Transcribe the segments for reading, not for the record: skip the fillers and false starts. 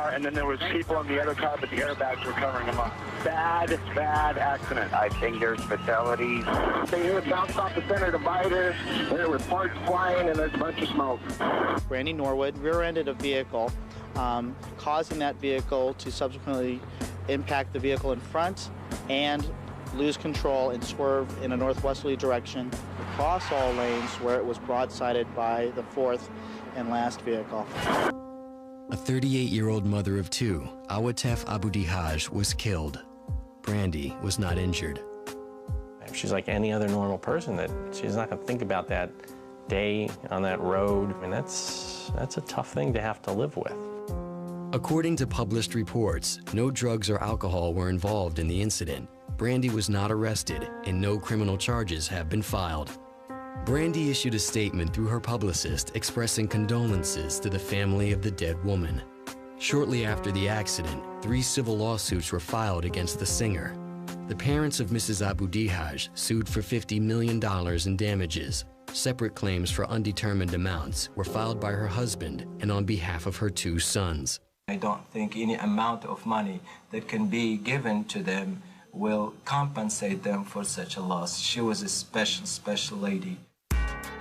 And then there was people in the other car, but the airbags were covering them up. Bad accident. I think there's fatalities. They hear it bounce off the center divider. There were parts flying, and there's a bunch of smoke. Brandy Norwood rear-ended a vehicle, causing that vehicle to subsequently impact the vehicle in front and lose control and swerve in a northwesterly direction across all lanes, where it was broadsided by the fourth and last vehicle. A 38-year-old mother of two, Awatef Abudihaj, was killed. Brandy was not injured. She's like any other normal person, that she's not going to think about that day on that road. I mean, that's a tough thing to have to live with. According to published reports, no drugs or alcohol were involved in the incident. Brandy was not arrested, and no criminal charges have been filed. Brandy issued a statement through her publicist expressing condolences to the family of the dead woman. Shortly after the accident, 3 civil lawsuits were filed against the singer. The parents of Mrs. Abudihaj sued for $50 million in damages. Separate claims for undetermined amounts were filed by her husband and on behalf of her 2 sons. I don't think any amount of money that can be given to them will compensate them for such a loss. She was a special lady.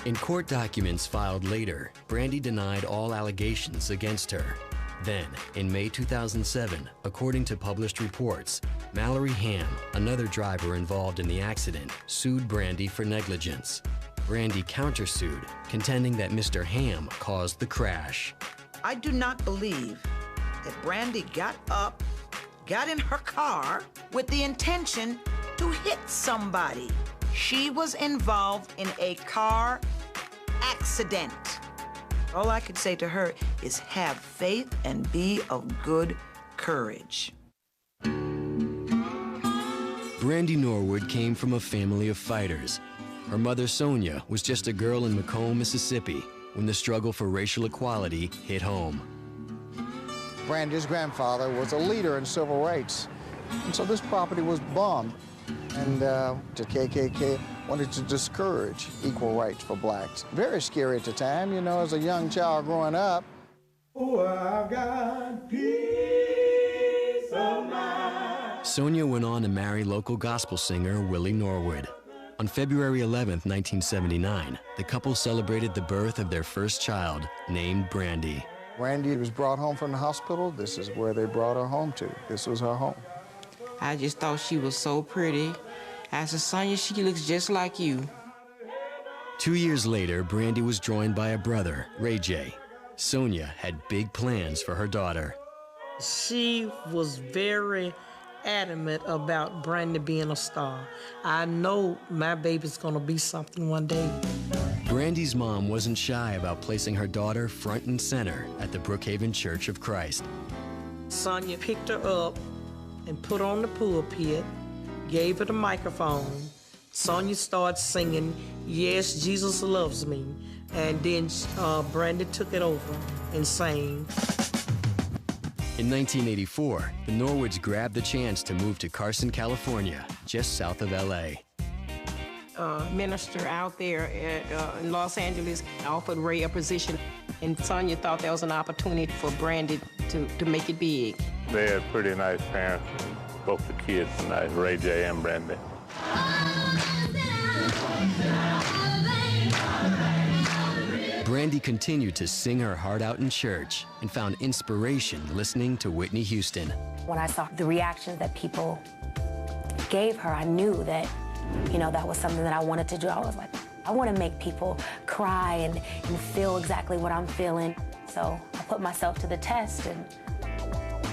In court documents filed later, Brandy denied all allegations against her. Then, in May 2007, according to published reports, Mallory Ham, another driver involved in the accident, sued Brandy for negligence. Brandy countersued, contending that Mr. Ham caused the crash. I do not believe that Brandy got up, got in her car with the intention to hit somebody. She was involved in a car accident. All I could say to her is have faith and be of good courage. Brandy Norwood came from a family of fighters. Her mother, Sonia, was just a girl in Macomb, Mississippi, when the struggle for racial equality hit home. Brandy's grandfather was a leader in civil rights, and so this property was bombed. And the KKK wanted to discourage equal rights for blacks. Very scary at the time, you know, as a young child growing up. Oh, I've got peace of mind. Sonia went on to marry local gospel singer Willie Norwood. On February 11, 1979, the couple celebrated the birth of their first child, named Brandy. Brandy was brought home from the hospital. This is where they brought her home to. This was her home. I just thought she was so pretty. I said, Sonia, she looks just like you. 2 years later, Brandy was joined by a brother, Ray J. Sonia had big plans for her daughter. She was very adamant about Brandy being a star. I know my baby's gonna be something one day. Brandy's mom wasn't shy about placing her daughter front and center at the Brookhaven Church of Christ. Sonia picked her up and put on the pulpit, gave her the microphone. Sonia started singing, "Yes, Jesus Loves Me." And then Brandy took it over and sang. In 1984, the Norwoods grabbed the chance to move to Carson, California, just south of L.A. Minister out there in Los Angeles offered Ray a position, and Sonia thought that was an opportunity for Brandy to make it big. They had pretty nice parents, both the kids were nice, Ray J and Brandy. Brandy continued to sing her heart out in church and found inspiration listening to Whitney Houston. When I saw the reactions that people gave her, I knew that, you know, that was something that I wanted to do. I was like, I want to make people cry and feel exactly what I'm feeling. So I put myself to the test and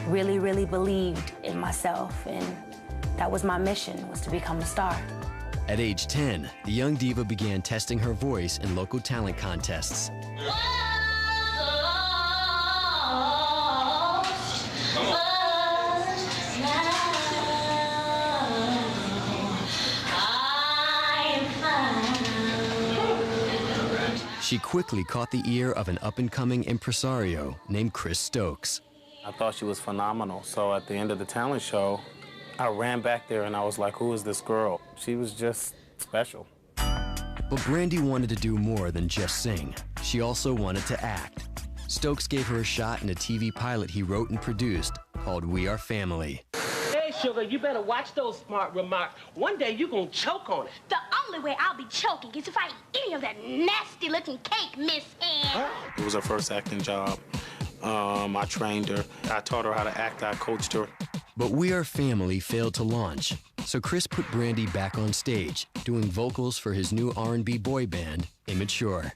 really, really believed in myself. And that was my mission, was to become a star. At age 10, the young diva began testing her voice in local talent contests. She quickly caught the ear of an up-and-coming impresario named Chris Stokes. I thought she was phenomenal, so at the end of the talent show, I ran back there and I was like, who is this girl? She was just special. But Brandy wanted to do more than just sing. She also wanted to act. Stokes gave her a shot in a TV pilot he wrote and produced called We Are Family. Hey, sugar, you better watch those smart remarks. One day you're gonna choke on it. The only way I'll be choking is if I eat any of that nasty-looking cake, Miss Ann. It was her first acting job. I trained her. I taught her how to act. I coached her. But We Are Family failed to launch, so Chris put Brandy back on stage, doing vocals for his new R&B boy band, Immature.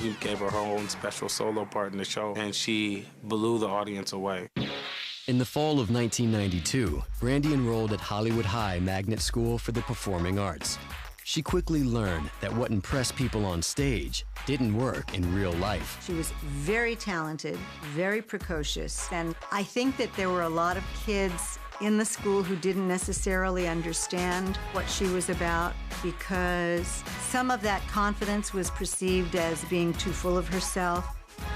We gave her her own special solo part in the show, and she blew the audience away. In the fall of 1992, Brandy enrolled at Hollywood High Magnet School for the Performing Arts. She quickly learned that what impressed people on stage didn't work in real life. She was very talented, very precocious, and I think that there were a lot of kids in the school who didn't necessarily understand what she was about because some of that confidence was perceived as being too full of herself.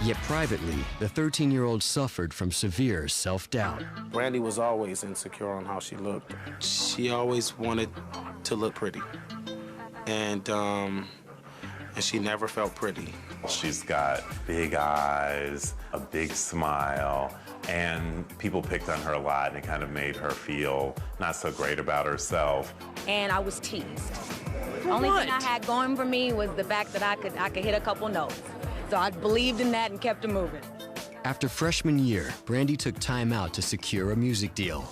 Yet privately, the 13-year-old suffered from severe self-doubt. Brandy was always insecure on how she looked. She always wanted to look pretty. And she never felt pretty. She's got big eyes, a big smile, and people picked on her a lot, and it kind of made her feel not so great about herself. And I was teased. The only thing I had going for me was the fact that I could hit a couple notes. So I believed in that and kept it moving. After freshman year, Brandy took time out to secure a music deal.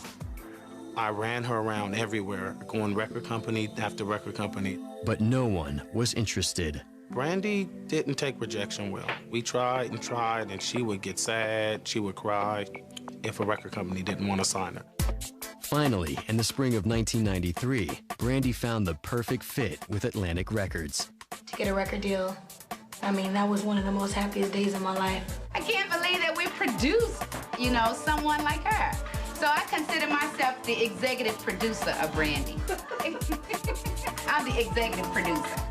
I ran her around everywhere, going record company after record company. But no one was interested. Brandy didn't take rejection well. We tried and tried, and she would get sad, she would cry if a record company didn't want to sign her. Finally, in the spring of 1993, Brandy found the perfect fit with Atlantic Records. To get a record deal, I mean, that was one of the most happiest days of my life. I can't believe that we produced, someone like her. So I consider myself the executive producer of Brandy. I'm the executive producer.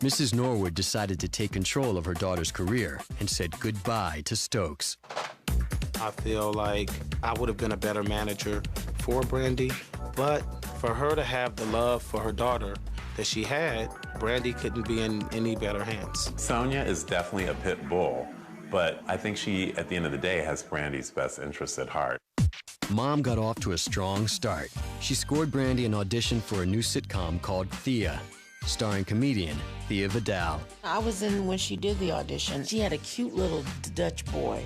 Mrs. Norwood decided to take control of her daughter's career and said goodbye to Stokes. I feel like I would have been a better manager for Brandy, but for her to have the love for her daughter that she had, Brandy couldn't be in any better hands. Sonia is definitely a pit bull, but I think she, at the end of the day, has Brandy's best interest at heart. Mom got off to a strong start. She scored Brandy an audition for a new sitcom called Khia, starring comedian Khia Vidal. I was in when she did the audition. She had a cute little Dutch boy,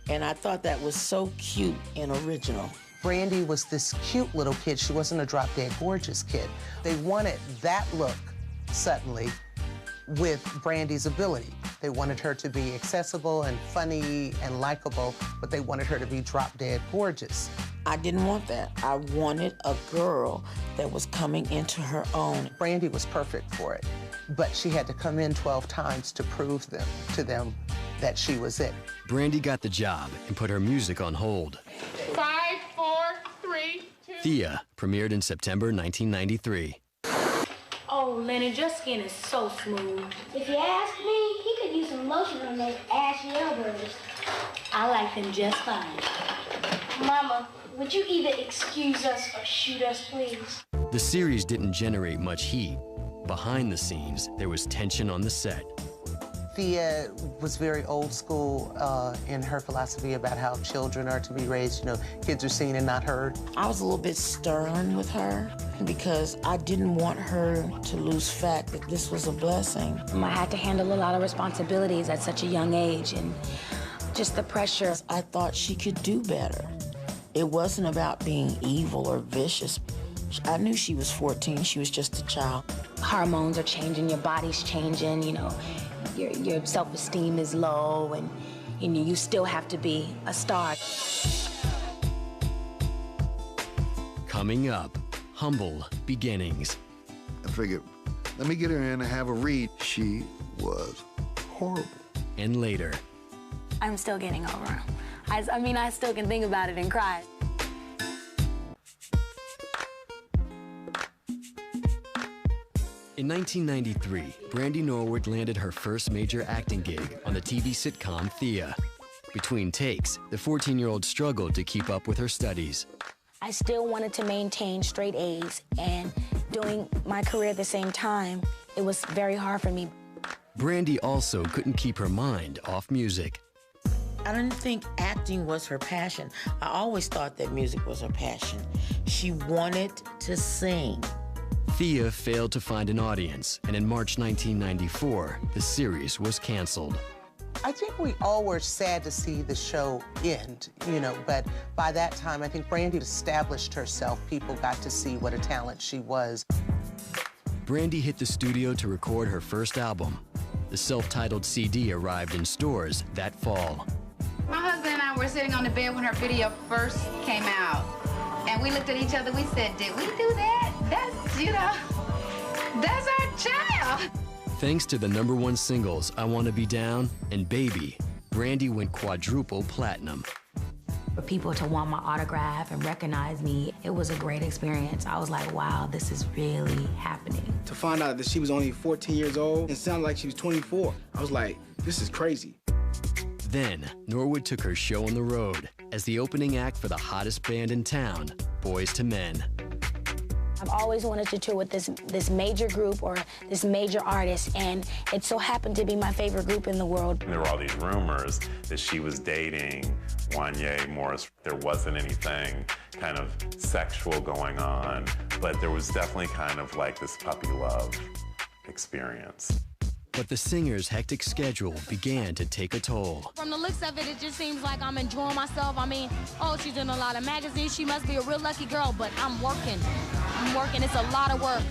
and I thought that was so cute and original. Brandy was this cute little kid. She wasn't a drop-dead gorgeous kid. They wanted that look, suddenly, with Brandy's ability. They wanted her to be accessible and funny and likable, but they wanted her to be drop-dead gorgeous. I didn't want that. I wanted a girl that was coming into her own. Brandy was perfect for it, but she had to come in 12 times to prove to them that she was it. Brandy got the job and put her music on hold. 5, 4, 3, 2. Khia premiered in September 1993. Oh, Lennon, your skin is so smooth. If you ask me, he could use some lotion on those ashy elbows. I like them just fine. Mama, would you either excuse us or shoot us, please? The series didn't generate much heat. Behind the scenes, there was tension on the set. Khia was very old school in her philosophy about how children are to be raised. Kids are seen and not heard. I was a little bit stern with her because I didn't want her to lose fact that this was a blessing. I had to handle a lot of responsibilities at such a young age and just the pressure. I thought she could do better. It wasn't about being evil or vicious. I knew she was 14. She was just a child. Hormones are changing, your body's changing, your self-esteem is low, and you still have to be a star. Coming up, humble beginnings. I figured, let me get her in and have a read. She was horrible. And later. I'm still getting over her. I still can think about it and cry. In 1993, Brandy Norwood landed her first major acting gig on the TV sitcom Khia. Between takes, the 14-year-old struggled to keep up with her studies. I still wanted to maintain straight A's, and doing my career at the same time, it was very hard for me. Brandy also couldn't keep her mind off music. I didn't think acting was her passion. I always thought that music was her passion. She wanted to sing. Khia failed to find an audience, and in March 1994, the series was canceled. I think we all were sad to see the show end, but by that time, I think Brandy established herself. People got to see what a talent she was. Brandy hit the studio to record her first album. The self-titled CD arrived in stores that fall. My husband and I were sitting on the bed when her video first came out. And we looked at each other, we said, did we do that? That's our child. Thanks to the #1 singles, I Wanna Be Down and Baby, Brandy went quadruple platinum. For people to want my autograph and recognize me, it was a great experience. I was like, wow, this is really happening. To find out that she was only 14 years old and sounded like she was 24, I was like, this is crazy. Then, Norwood took her show on the road as the opening act for the hottest band in town, Boyz II Men. I've always wanted to tour with this major group or this major artist, and it so happened to be my favorite group in the world. And there were all these rumors that she was dating Wanya Morris. There wasn't anything kind of sexual going on, but there was definitely kind of like this puppy love experience. But the singer's hectic schedule began to take a toll. From the looks of it, it just seems like I'm enjoying myself. I mean, oh, she's in a lot of magazines. She must be a real lucky girl, but I'm working. It's a lot of work.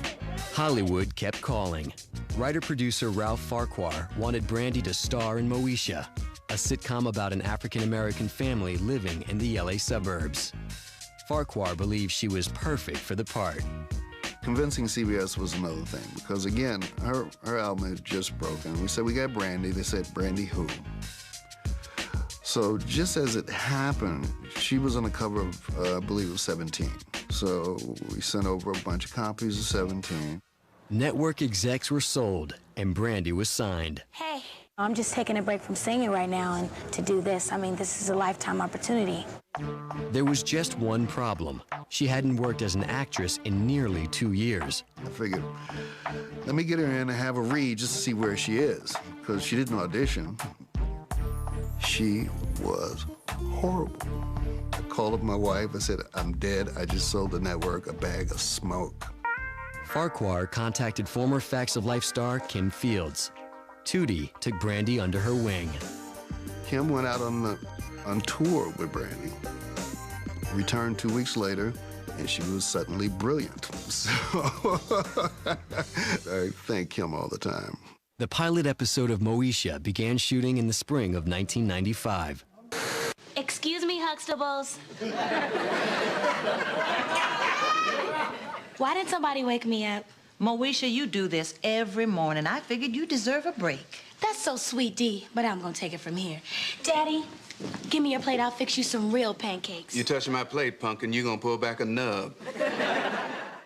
Hollywood kept calling. Writer-producer Ralph Farquhar wanted Brandy to star in Moesha, a sitcom about an African-American family living in the LA suburbs. Farquhar believed she was perfect for the part. Convincing CBS was another thing, because again, her album had just broken. We said, we got Brandy. They said, Brandy who? So just as it happened, she was on the cover of, I believe it was 17. So we sent over a bunch of copies of 17. Network execs were sold, and Brandy was signed. Hey, I'm just taking a break from singing right now, and to do this, I mean, this is a lifetime opportunity. There was just one problem. She hadn't worked as an actress in nearly 2 years. I figured, let me get her in and have her read just to see where she is, because she didn't audition. She was horrible. I called up my wife. I said, I'm dead. I just sold the network a bag of smoke. Farquhar contacted former Facts of Life star Kim Fields. Tootie took Brandy under her wing. Kim went out on tour with Brandy. Returned 2 weeks later, and she was suddenly brilliant. So I thank Kim all the time. The pilot episode of Moesha began shooting in the spring of 1995. Excuse me, Huxtables. Why didn't somebody wake me up? Moesha, you do this every morning. I figured you deserve a break. That's so sweet, Dee, but I'm gonna take it from here. Daddy, give me your plate. I'll fix you some real pancakes. You touching my plate, pumpkin, you gonna pull back a nub.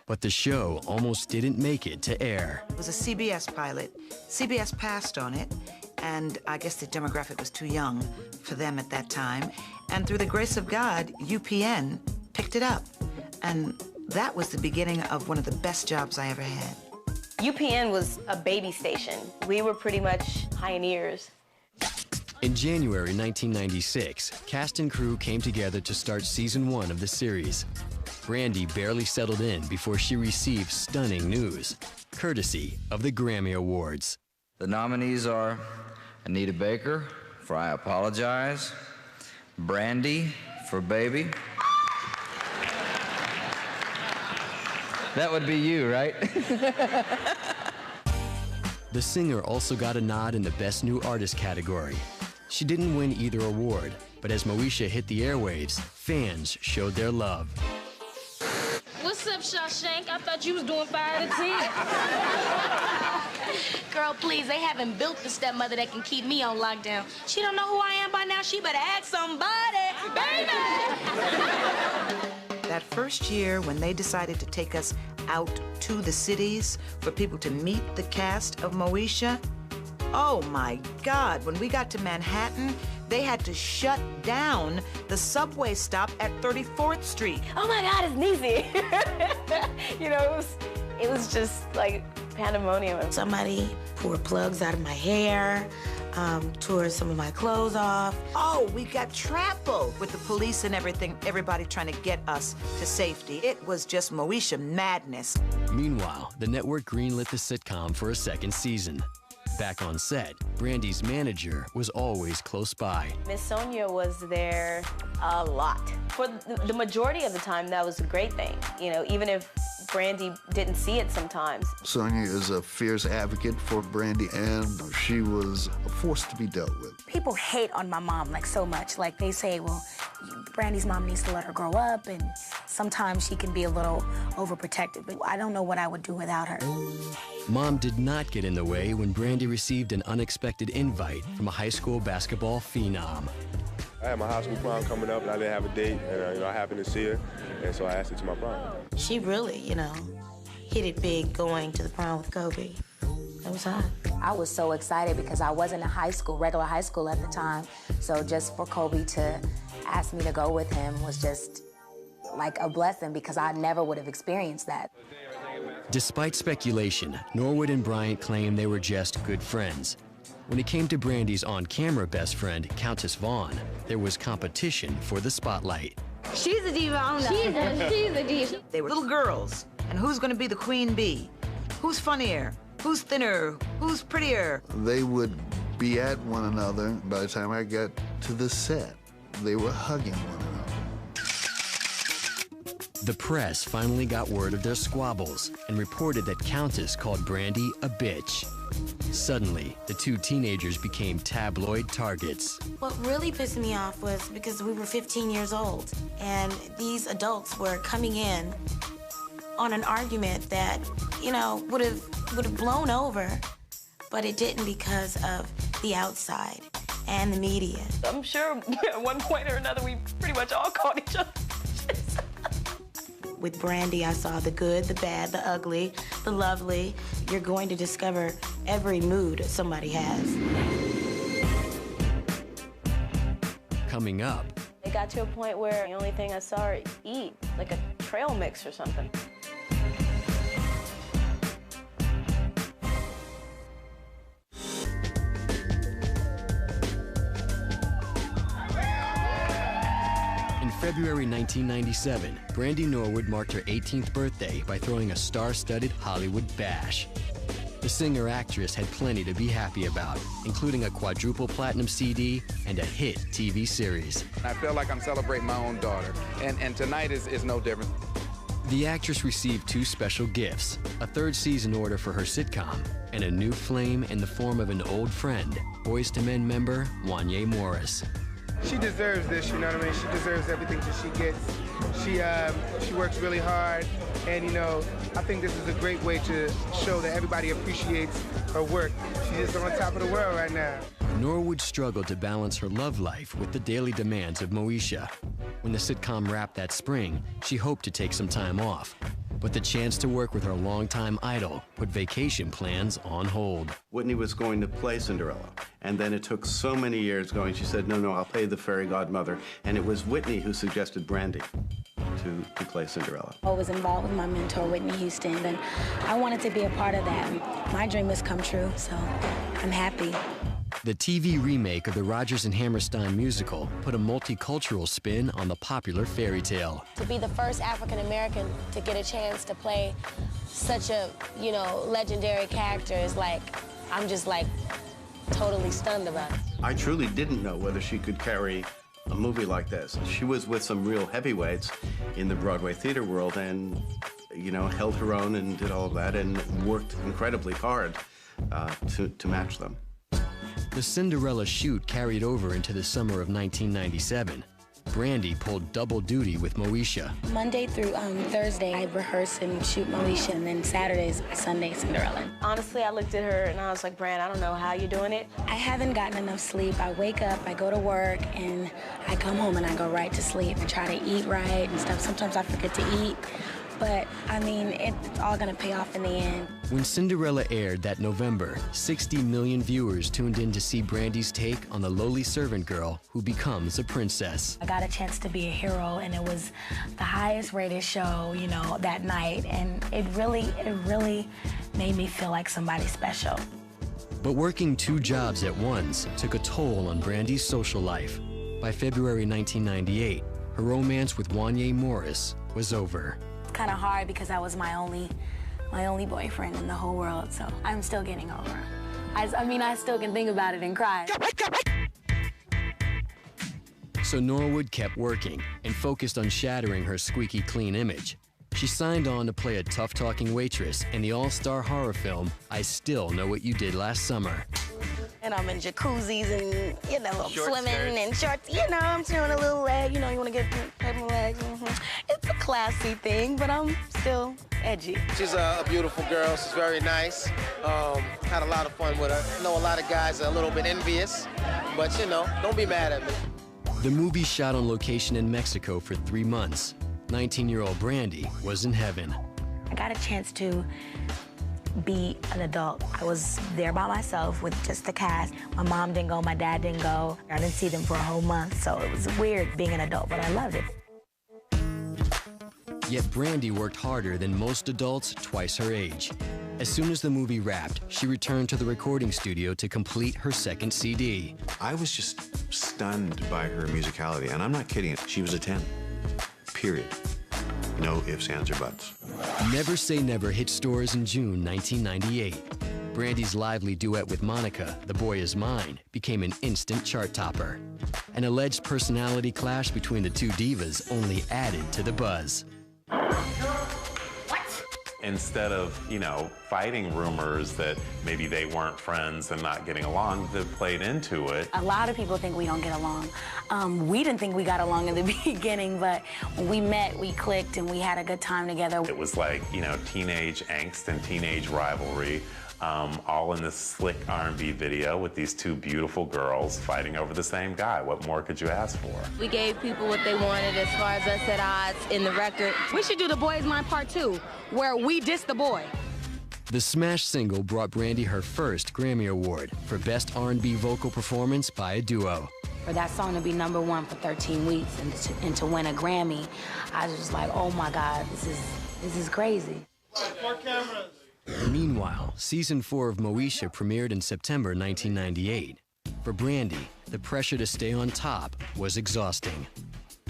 But the show almost didn't make it to air. It was a CBS pilot. CBS passed on it, and I guess the demographic was too young for them at that time. And through the grace of God, UPN picked it up. And that was the beginning of one of the best jobs I ever had. UPN was a baby station. We were pretty much pioneers. In January 1996, cast and crew came together to start season 1 of the series. Brandy barely settled in before she received stunning news, courtesy of the Grammy Awards. The nominees are Anita Baker for I Apologize, Brandy for Baby. That would be you, right? The singer also got a nod in the Best New Artist category. She didn't win either award, but as Moesha hit the airwaves, fans showed their love. What's up, Shawshank? I thought you was doing 5 out of 10. Girl, please, they haven't built the stepmother that can keep me on lockdown. She don't know who I am by now. She better ask somebody, baby! That first year when they decided to take us out to the cities for people to meet the cast of Moesha, oh my God, when we got to Manhattan, they had to shut down the subway stop at 34th Street. Oh my God, it's Niecy. You know, it was just like pandemonium. Somebody poured plugs out of my hair. tore some of my clothes off. Oh, we got trampled with the police and everything, everybody trying to get us to safety. It was just Moesha madness. Meanwhile, the network greenlit the sitcom for a second season. Back on set, Brandy's manager was always close by. Miss Sonia was there a lot. For the majority of the time, that was a great thing. You know, even if Brandy didn't see it sometimes. Sonia is a fierce advocate for Brandy, and she was a force to be dealt with. People hate on my mom like so much. Like they say, well, Brandy's mom needs to let her grow up, and sometimes she can be a little overprotective, but I don't know what I would do without her. Mom did not get in the way when Brandy received an unexpected invite from a high school basketball phenom. I had my high school prom coming up, and I didn't have a date, and I happened to see her, and so I asked her to my prom. She really, you know, hit it big going to the prom with Kobe. That was hot. I was so excited because I wasn't in regular high school at the time, so just for Kobe to ask me to go with him was just like a blessing because I never would have experienced that. Despite speculation, Norwood and Bryant claimed they were just good friends. When it came to Brandy's on-camera best friend, Countess Vaughn, there was competition for the spotlight. She's a diva, I don't know. She's a diva. They were little girls, and who's gonna be the queen bee? Who's funnier? Who's thinner? Who's prettier? They would be at one another. By the time I got to the set, they were hugging one another. The press finally got word of their squabbles and reported that Countess called Brandy a bitch. Suddenly, the two teenagers became tabloid targets. What really pissed me off was because we were 15 years old, and these adults were coming in on an argument that, you know, would have blown over, but it didn't because of the outside and the media. I'm sure at one point or another we pretty much all called each other. With Brandy, I saw the good, the bad, the ugly, the lovely. You're going to discover every mood somebody has. Coming up. It got to a point where the only thing I saw her eat, like a trail mix or something. In February 1997, Brandy Norwood marked her 18th birthday by throwing a star-studded Hollywood bash. The singer-actress had plenty to be happy about, including a quadruple platinum CD and a hit TV series. I feel like I'm celebrating my own daughter, and tonight is no different. The actress received two special gifts, a third season order for her sitcom, and a new flame in the form of an old friend, Boyz II Men member Wanya Morris. She deserves this, you know what I mean? She deserves everything that she gets. She works really hard, and you know, I think this is a great way to show that everybody appreciates her work. She's just on top of the world right now. Norwood struggled to balance her love life with the daily demands of Moesha. When the sitcom wrapped that spring, she hoped to take some time off. But the chance to work with her longtime idol put vacation plans on hold. Whitney was going to play Cinderella, and then it took so many years going, she said, no, I'll play the fairy godmother. And it was Whitney who suggested Brandy to play Cinderella. I was involved with my mentor, Whitney Houston, and I wanted to be a part of that. My dream has come true, so I'm happy. The TV remake of the Rodgers and Hammerstein musical put a multicultural spin on the popular fairy tale. To be the first African American to get a chance to play such a, you know, legendary character is like, I'm just like totally stunned about it. I truly didn't know whether she could carry a movie like this. She was with some real heavyweights in the Broadway theater world and, you know, held her own and did all of that and worked incredibly hard to match them. The Cinderella shoot carried over into the summer of 1997. Brandy pulled double duty with Moesha. Monday through Thursday, I rehearse and shoot Moesha, and then Saturdays, Sunday, Cinderella. Honestly, I looked at her and I was like, Brand, I don't know how you're doing it. I haven't gotten enough sleep. I wake up, I go to work, and I come home and I go right to sleep and try to eat right and stuff. Sometimes I forget to eat. But, I mean, it's all gonna pay off in the end. When Cinderella aired that November, 60 million viewers tuned in to see Brandy's take on the lowly servant girl who becomes a princess. I got a chance to be a hero, and it was the highest rated show, you know, that night. And it really made me feel like somebody special. But working 2 jobs at once took a toll on Brandy's social life. By February 1998, her romance with Wanye Morris was over. It's kind of hard because I was my only boyfriend in the whole world, so I'm still getting over him. I mean, I still can think about it and cry. So Norwood kept working and focused on shattering her squeaky clean image. She signed on to play a tough-talking waitress in the all-star horror film, I Still Know What You Did Last Summer. And I'm in jacuzzis and, you know, I'm swimming skirts. and shorts. You know, I'm doing a little leg. You know, you want to get my legs. It's a classy thing, but I'm still edgy. She's a beautiful girl. She's very nice. Had a lot of fun with her. I know a lot of guys are a little bit envious, but, you know, don't be mad at me. The movie shot on location in Mexico for 3 months. 19-year-old Brandy was in heaven. I got a chance to be an adult. I was there by myself with just the cast. My mom didn't go, my dad didn't go. I didn't see them for a whole month, so it was weird being an adult, but I loved it. Yet Brandy worked harder than most adults twice her age. As soon as the movie wrapped, she returned to the recording studio to complete her second CD. I was just stunned by her musicality, and I'm not kidding. She was a 10. Period. No ifs, ands, or buts. Never Say Never hit stores in June 1998. Brandy's lively duet with Monica, The Boy Is Mine, became an instant chart topper. An alleged personality clash between the two divas only added to the buzz. Instead of, you know, fighting rumors that maybe they weren't friends and not getting along, that played into it. A lot of people think we don't get along. We didn't think we got along in the beginning, but when we met, we clicked and we had a good time together. It was like, you know, teenage angst and teenage rivalry, all in this slick R&B video with these 2 beautiful girls fighting over the same guy. What more could you ask for? We gave people what they wanted as far as us at odds in the record. We should do The Boy Is Mine Part 2, where we diss the boy. The smash single brought Brandy her first Grammy Award for Best R&B Vocal Performance by a Duo. For that song to be #1 for 13 weeks and to win a Grammy, I was just like, oh my God, this is crazy. More cameras. Meanwhile, season 4 of Moesha premiered in September 1998. For Brandy, the pressure to stay on top was exhausting.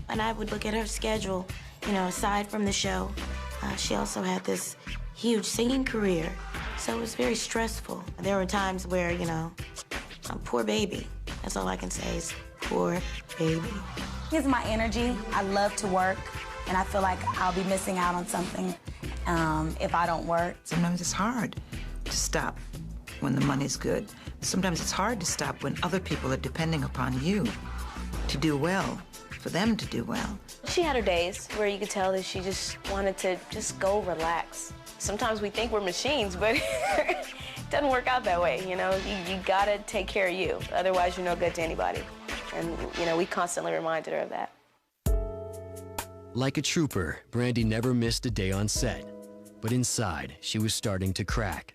And I would look at her schedule, you know, aside from the show, she also had this huge singing career, so it was very stressful. There were times where, you know, poor baby. That's all I can say is poor baby. It's my energy. I love to work, and I feel like I'll be missing out on something if I don't work. Sometimes it's hard to stop when the money's good. Sometimes it's hard to stop when other people are depending upon you to do well, for them to do well. She had her days where you could tell that she just wanted to just go relax. Sometimes we think we're machines, but it doesn't work out that way, you know? You gotta take care of you, otherwise you're no good to anybody. And, you know, we constantly reminded her of that. Like a trooper, Brandy never missed a day on set. But inside, she was starting to crack.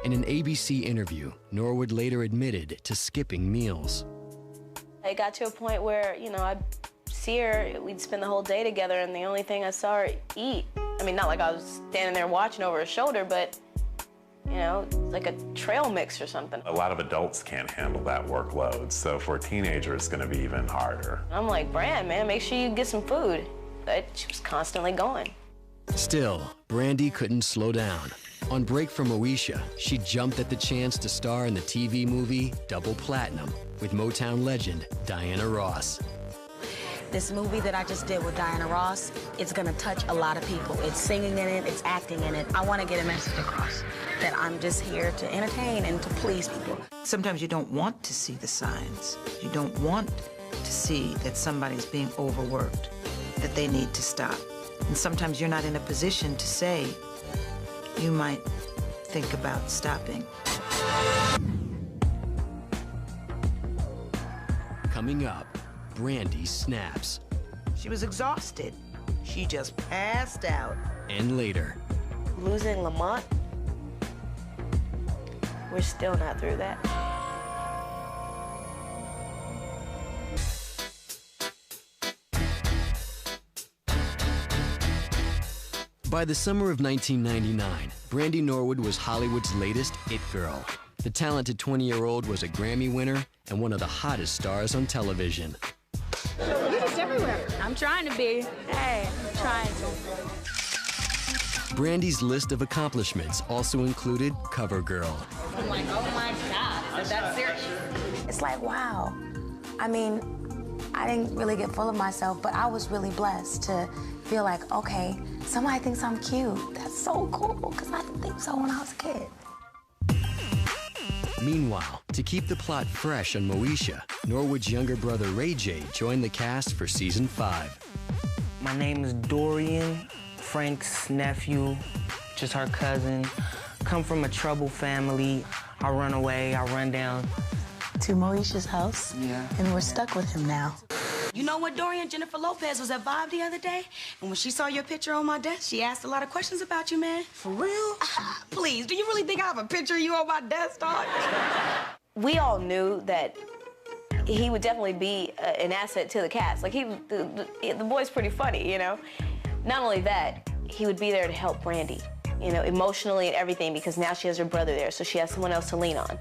In an ABC interview, Norwood later admitted to skipping meals. It got to a point where, you know, I'd see her, we'd spend the whole day together, and the only thing I saw her eat, I mean, not like I was standing there watching over her shoulder, but, you know, like a trail mix or something. A lot of adults can't handle that workload, so for a teenager, it's gonna be even harder. I'm like, Brand, man, make sure you get some food. But she was constantly going. Still, Brandy couldn't slow down. On break from Moesha, she jumped at the chance to star in the TV movie Double Platinum with Motown legend Diana Ross. This movie that I just did with Diana Ross, it's gonna touch a lot of people. It's singing in it, it's acting in it. I wanna get a message across that I'm just here to entertain and to please people. Sometimes you don't want to see the signs. You don't want to see that somebody's being overworked, that they need to stop. And sometimes you're not in a position to say, you might think about stopping. Coming up, Brandy snaps. She was exhausted. She just passed out. And later. Losing Lamont? We're still not through that. By the summer of 1999, Brandy Norwood was Hollywood's latest it girl. The talented 20-year-old was a Grammy winner and one of the hottest stars on television. You're just everywhere. I'm trying to be. Hey, I'm trying to. Brandy's list of accomplishments also included Cover Girl. I'm like, oh my God, is that serious? It's like, wow. I mean, I didn't really get full of myself, but I was really blessed to feel like, okay, somebody thinks I'm cute. That's so cool, because I didn't think so when I was a kid. Meanwhile, to keep the plot fresh on Moesha, Norwood's younger brother Ray J joined the cast for season 5. My name is Dorian, Frank's nephew, just her cousin. Come from a troubled family. I run away, I run down to Moesha's house, and we're stuck with him now. You know what, Dorian? Jennifer Lopez was at Vibe the other day, and when she saw your picture on my desk, she asked a lot of questions about you, man. For real? Please, do you really think I have a picture of you on my desk, dog? We all knew that he would definitely be an asset to the cast. Like, the boy's pretty funny, you know? Not only that, he would be there to help Brandy, you know, emotionally and everything, because now she has her brother there, so she has someone else to lean on.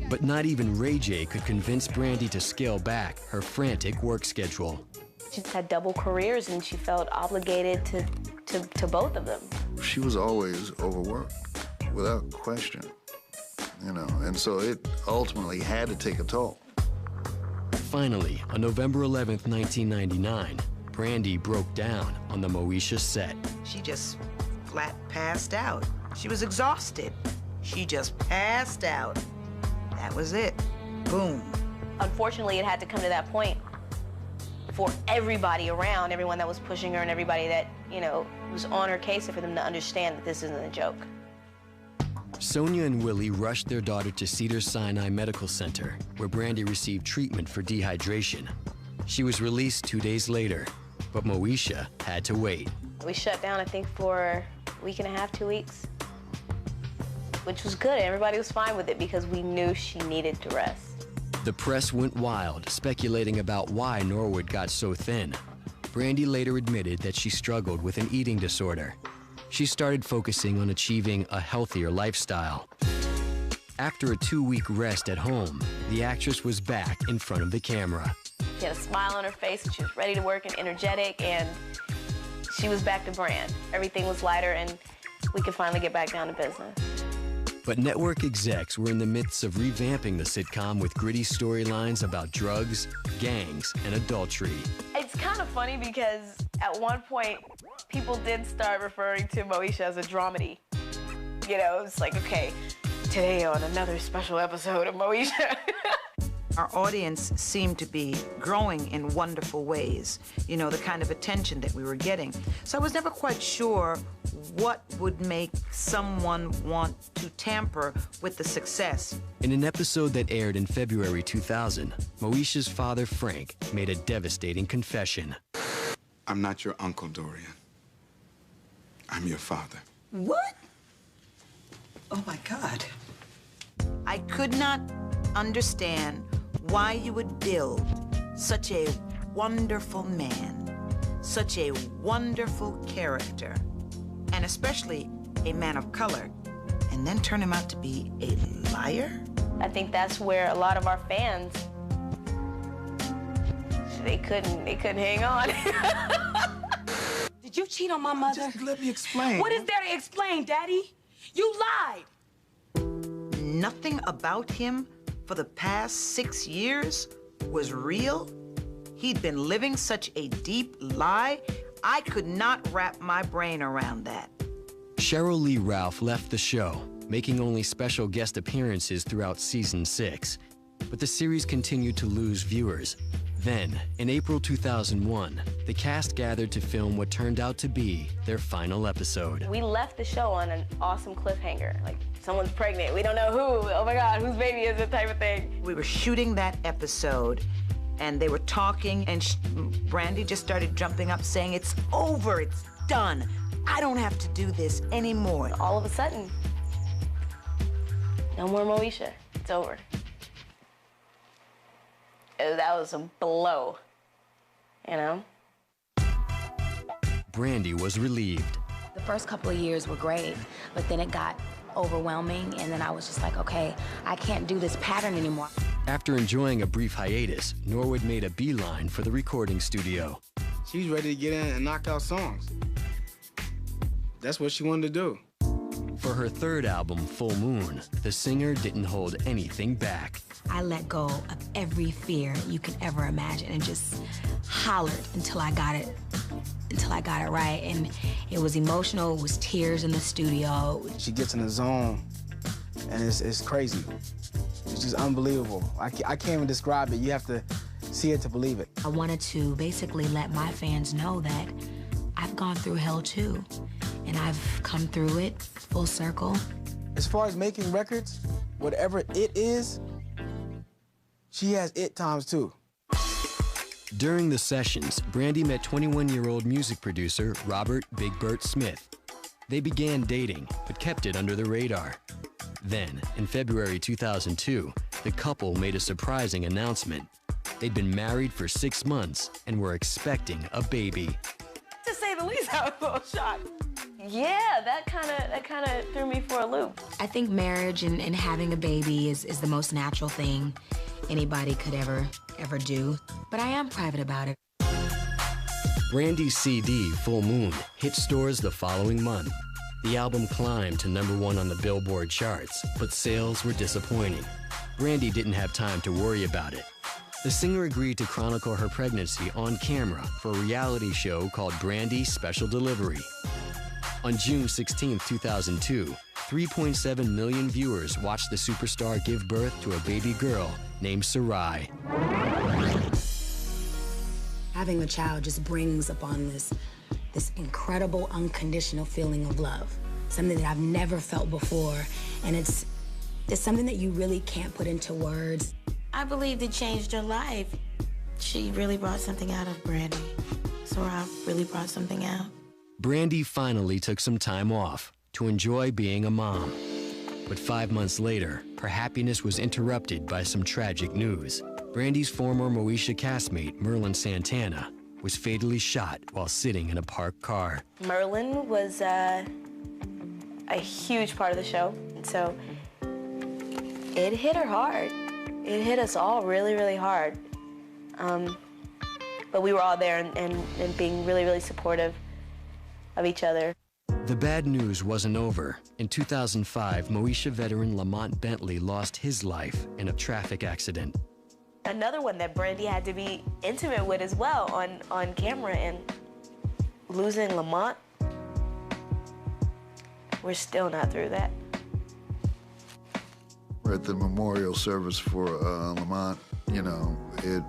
But not even Ray J could convince Brandy to scale back her frantic work schedule. She had double careers, and she felt obligated to both of them. She was always overworked, without question, you know, and so it ultimately had to take a toll. Finally, on November 11th, 1999, Brandy broke down on the Moesha set. She just flat passed out. She was exhausted. She just passed out. That was it. Boom. Unfortunately, it had to come to that point for everybody around, everyone that was pushing her and everybody that, you know, was on her case, for them to understand that this isn't a joke. Sonia and Willie rushed their daughter to Cedars-Sinai Medical Center, where Brandy received treatment for dehydration. She was released 2 days later, but Moesha had to wait. We shut down, I think, for a week and a half, 2 weeks, which was good. Everybody was fine with it because we knew she needed to rest. The press went wild, speculating about why Norwood got so thin. Brandy later admitted that she struggled with an eating disorder. She started focusing on achieving a healthier lifestyle. After a 2-week rest at home, the actress was back in front of the camera. She had a smile on her face, and she was ready to work and energetic, and she was back to brand. Everything was lighter, and we could finally get back down to business. But network execs were in the midst of revamping the sitcom with gritty storylines about drugs, gangs, and adultery. It's kind of funny because at one point, people did start referring to Moesha as a dramedy. You know, it's like, okay, today on another special episode of Moesha. Our audience seemed to be growing in wonderful ways, you know, the kind of attention that we were getting. So I was never quite sure what would make someone want to tamper with the success. In an episode that aired in February 2000, Moesha's father, Frank, made a devastating confession. I'm not your uncle, Dorian. I'm your father. What? Oh, my God. I could not understand why you would build such a wonderful man, such a wonderful character, and especially a man of color, and then turn him out to be a liar? I think that's where a lot of our fans, they couldn't hang on. Did you cheat on my mother? Just let me explain. What is there to explain, Daddy? You lied. Nothing about him for the past 6 years was real? He'd been living such a deep lie, I could not wrap my brain around that. Cheryl Lee Ralph left the show, making only special guest appearances throughout season 6. But the series continued to lose viewers. Then, in April 2001, the cast gathered to film what turned out to be their final episode. We left the show on an awesome cliffhanger. Like, someone's pregnant, we don't know who, oh my God, whose baby is it type of thing. We were shooting that episode, and they were talking, and Brandy just started jumping up saying, it's over, it's done. I don't have to do this anymore. All of a sudden, no more Moesha, it's over. That was a blow, you know? Brandy was relieved. The first couple of years were great, but then it got overwhelming, and then I was just like, okay, I can't do this pattern anymore. After enjoying a brief hiatus, Norwood made a beeline for the recording studio. She's ready to get in and knock out songs. That's what she wanted to do. For her third album, Full Moon, the singer didn't hold anything back. I let go of every fear you can ever imagine and just hollered until I got it right. And it was emotional, it was tears in the studio. She gets in the zone, and it's crazy. It's just unbelievable. I can't even describe it. You have to see it to believe it. I wanted to basically let my fans know that I've gone through hell too, and I've come through it full circle. As far as making records, whatever it is, she has it times two. During the sessions, Brandy met 21-year-old music producer Robert Big Bert Smith. They began dating, but kept it under the radar. Then, in February 2002, the couple made a surprising announcement. They'd been married for 6 months and were expecting a baby. To say the least, I was a little shocked. Yeah, that kind of threw me for a loop. I think marriage and having a baby is the most natural thing anybody could ever do. But I am private about it. Brandy's CD, Full Moon, hit stores the following month. The album climbed to #1 on the Billboard charts, but sales were disappointing. Brandy didn't have time to worry about it. The singer agreed to chronicle her pregnancy on camera for a reality show called Brandy Special Delivery. On June 16, 2002, 3.7 million viewers watched the superstar give birth to a baby girl named Sheree. Having a child just brings upon this incredible unconditional feeling of love, something that I've never felt before, and it's something that you really can't put into words. I believe it changed her life. She really brought something out of Brandy. Sheree really brought something out. Brandy finally took some time off to enjoy being a mom. But 5 months later, her happiness was interrupted by some tragic news. Brandy's former Moesha castmate, Merlin Santana, was fatally shot while sitting in a parked car. Merlin was a huge part of the show, so it hit her hard. It hit us all really, really hard. But we were all there and being really, really supportive of each other. The bad news wasn't over. In 2005, Moesha veteran Lamont Bentley lost his life in a traffic accident. Another one that Brandy had to be intimate with as well on camera, and losing Lamont, we're still not through that. We're at the memorial service for Lamont. You know, it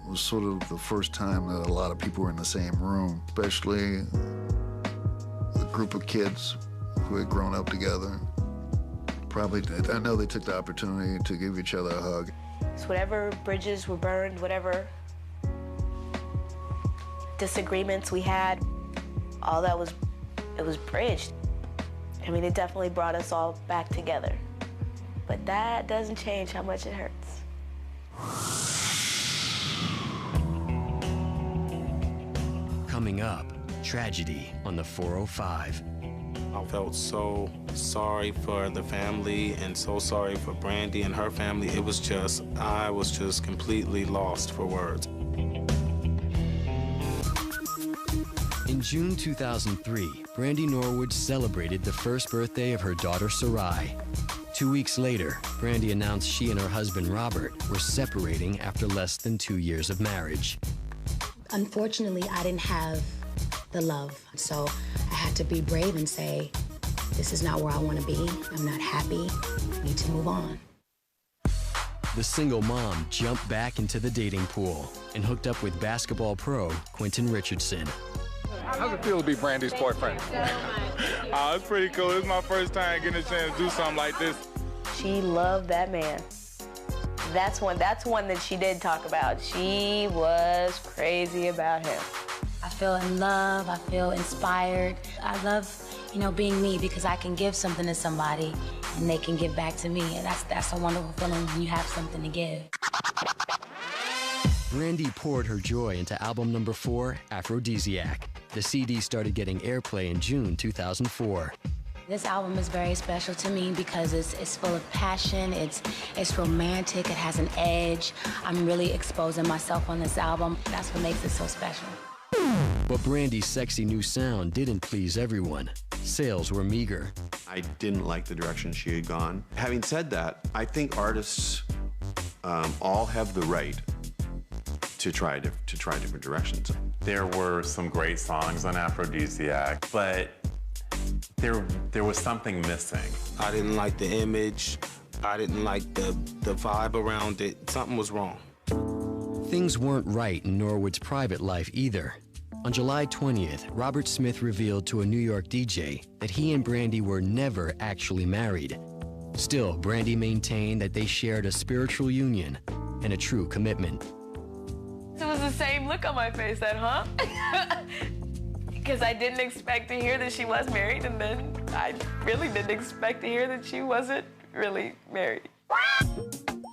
was sort of the first time that a lot of people were in the same room, especially the group of kids who had grown up together. I know they took the opportunity to give each other a hug. So whatever bridges were burned, whatever disagreements we had, all that was bridged. I mean, it definitely brought us all back together. But that doesn't change how much it hurts. Coming up, tragedy on the 405. I felt so sorry for the family and so sorry for Brandy and her family. I was just completely lost for words. In June 2003, Brandy Norwood celebrated the first birthday of her daughter, Sheree. 2 weeks later, Brandy announced she and her husband, Robert, were separating after less than 2 years of marriage. Unfortunately, I didn't have the love, so I had to be brave and say, this is not where I want to be. I'm not happy. I need to move on. The single mom jumped back into the dating pool and hooked up with basketball pro Quentin Richardson. How's it feel to be Brandy's boyfriend? It's pretty cool. It's my first time getting a chance to do something like this. She loved that man. That's one that she did talk about. She was crazy about him. I feel in love. I feel inspired. I love, being me because I can give something to somebody and they can give back to me. And that's a wonderful feeling when you have something to give. Brandy poured her joy into album number 4, Aphrodisiac. The CD started getting airplay in June 2004. This album is very special to me because it's full of passion, it's romantic, it has an edge. I'm really exposing myself on this album. That's what makes it so special. But Brandy's sexy new sound didn't please everyone. Sales were meager. I didn't like the direction she had gone. Having said that, I think artists all have the right to try different directions. There were some great songs on Aphrodisiac, but there was something missing. I didn't like the image. I didn't like the vibe around it. Something was wrong. Things weren't right in Norwood's private life either. On July 20th, Robert Smith revealed to a New York DJ that he and Brandy were never actually married. Still, Brandy maintained that they shared a spiritual union and a true commitment. It was the same look on my face then, huh? Because I didn't expect to hear that she was married, and then I really didn't expect to hear that she wasn't really married.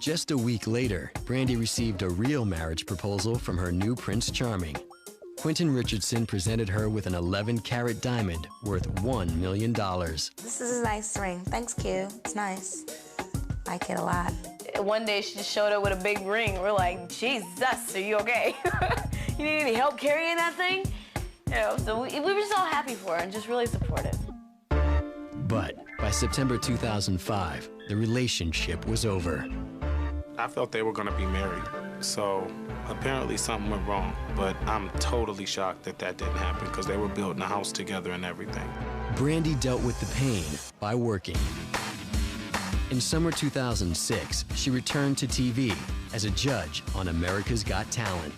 Just a week later, Brandy received a real marriage proposal from her new Prince Charming. Quentin Richardson presented her with an 11-carat diamond worth $1 million. This is a nice ring. Thanks, Q. It's nice. I like it a lot. One day she just showed up with a big ring. We're like, Jesus, are you okay? You need any help carrying that thing? You know, so we were just all happy for her and just really supportive. But by September 2005, the relationship was over. I felt they were gonna be married, so apparently something went wrong, but I'm totally shocked that that didn't happen because they were building a house together and everything. Brandy dealt with the pain by working. In summer 2006, she returned to TV as a judge on America's Got Talent.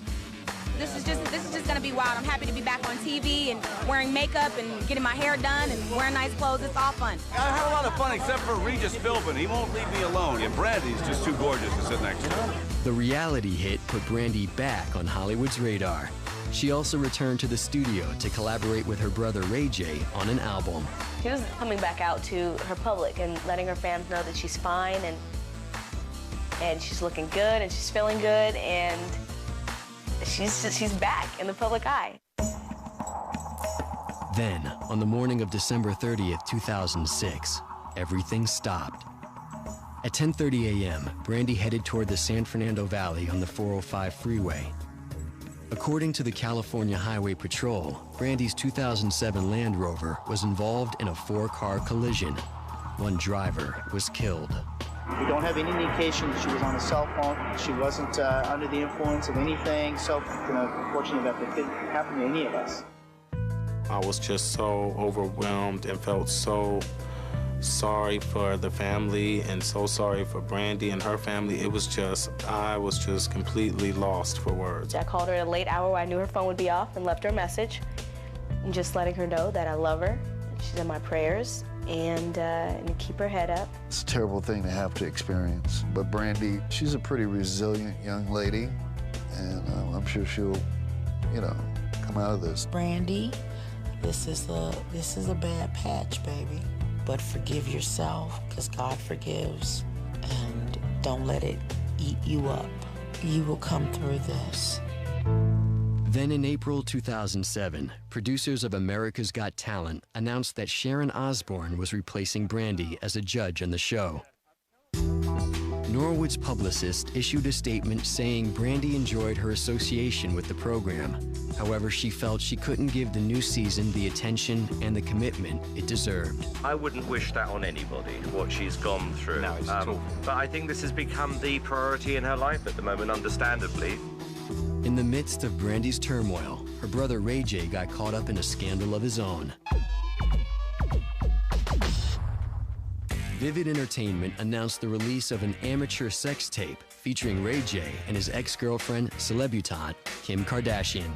This is just gonna be wild. I'm happy to be back on TV and wearing makeup and getting my hair done and wearing nice clothes. It's all fun. I had a lot of fun except for Regis Philbin. He won't leave me alone. And Brandy's just too gorgeous to sit next to her. The reality hit put Brandy back on Hollywood's radar. She also returned to the studio to collaborate with her brother Ray J on an album. She was coming back out to her public and letting her fans know that she's fine and she's looking good and she's feeling good and she's back in the public eye. Then, on the morning of December 30th, 2006, everything stopped. At 10:30 a.m., Brandy headed toward the San Fernando Valley on the 405 freeway. According to the California Highway Patrol, Brandy's 2007 Land Rover was involved in a 4-car collision. One driver was killed. We don't have any indication that she was on a cell phone. She wasn't under the influence of anything. So, unfortunately, that could happen to any of us. I was just so overwhelmed and felt so sorry for the family and so sorry for Brandy and her family. I was just completely lost for words. I called her at a late hour where I knew her phone would be off and left her a message, and just letting her know that I love her. She's in my prayers. And keep her head up. It's a terrible thing to have to experience. But Brandy, she's a pretty resilient young lady, and I'm sure she'll, come out of this. Brandy, this is a bad patch, baby. But forgive yourself, because God forgives. And don't let it eat you up. You will come through this. Then in April 2007, producers of America's Got Talent announced that Sharon Osbourne was replacing Brandy as a judge on the show. Norwood's publicist issued a statement saying Brandy enjoyed her association with the program. However, she felt she couldn't give the new season the attention and the commitment it deserved. I wouldn't wish that on anybody, what she's gone through. No, it's but I think this has become the priority in her life at the moment, understandably. In the midst of Brandy's turmoil, her brother Ray J got caught up in a scandal of his own. Vivid Entertainment announced the release of an amateur sex tape featuring Ray J and his ex-girlfriend, celebutante Kim Kardashian.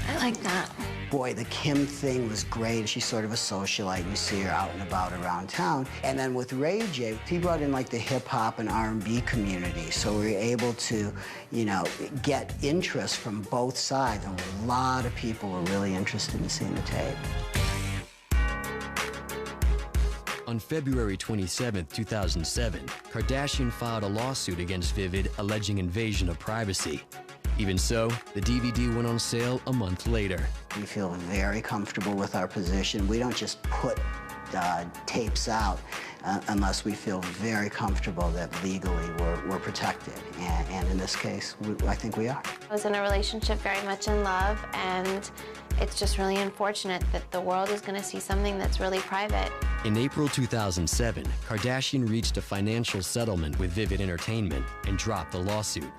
I like that. Boy, the Kim thing was great. She's sort of a socialite. You see her out and about around town. And then with Ray J, he brought in like the hip-hop and R&B community. So we were able to, get interest from both sides. And a lot of people were really interested in seeing the tape. On February 27, 2007, Kardashian filed a lawsuit against Vivid alleging invasion of privacy. Even so, the DVD went on sale a month later. We feel very comfortable with our position. We don't just put tapes out unless we feel very comfortable that legally we're protected. And in this case, I think we are. I was in a relationship very much in love, and it's just really unfortunate that the world is going to see something that's really private. In April 2007, Kardashian reached a financial settlement with Vivid Entertainment and dropped the lawsuit.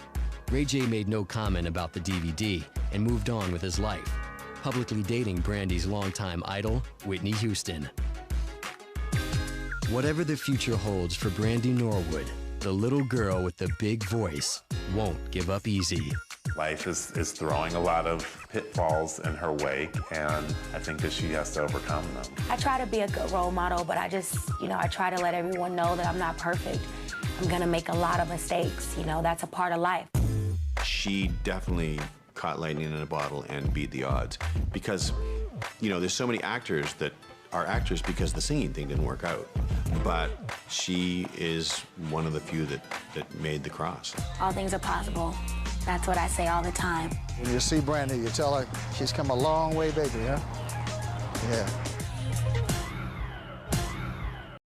Ray J made no comment about the DVD and moved on with his life, publicly dating Brandy's longtime idol, Whitney Houston. Whatever the future holds for Brandy Norwood, the little girl with the big voice won't give up easy. Life is throwing a lot of pitfalls in her wake, and I think that she has to overcome them. I try to be a good role model, but I just, I try to let everyone know that I'm not perfect. I'm gonna make a lot of mistakes, that's a part of life. She definitely caught lightning in a bottle and beat the odds because, there's so many actors that are actors because the singing thing didn't work out. But she is one of the few that made the cross. All things are possible. That's what I say all the time. When you see Brandy, you tell her she's come a long way, baby, huh? Yeah.